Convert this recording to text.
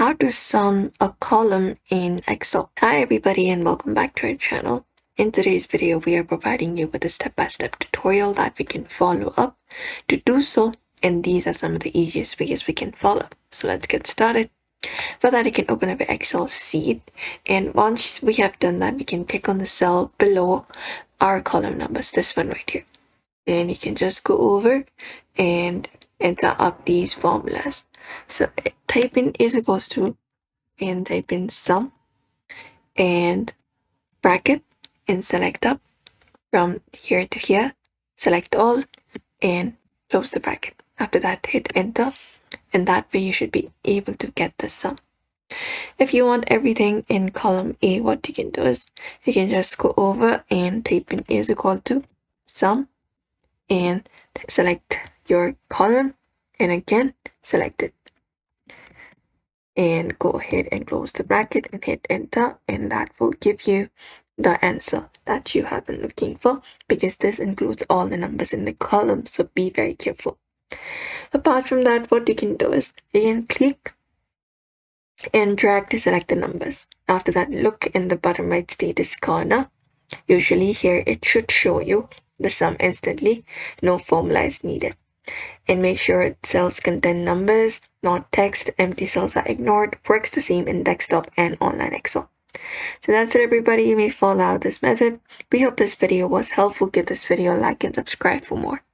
how to sum a column in Excel. Hi everybody and welcome back to our channel. In today's video, we are providing you with a step-by-step tutorial that we can follow up to do so, and these are some of the easiest ways we can follow. So let's get started. For that, you can open up an Excel sheet, and once we have done that, we can click on the cell below our column numbers, this one right here. And you can just go over and enter up these formulas. So type in is equals to and type in sum and bracket and select up from here to here, select all and close the bracket. After that, hit enter, and that way you should be able to get the sum. If you want everything in column A, what you can do is you can just go over and type in is equal to sum and select your column and again select it and go ahead and close the bracket and hit enter, and that will give you the answer that you have been looking for, because this includes all the numbers in the column, so be very careful. Apart from that, what you can do is you can click and drag to select the numbers. After that, look in the bottom right status corner. Usually here it should show you the sum instantly. No formula is needed. And make sure cells contain numbers, not text. Empty cells are ignored. Works the same in desktop and online Excel. So that's it everybody. You may follow this method. We hope this video was helpful. Give this video a like and subscribe for more.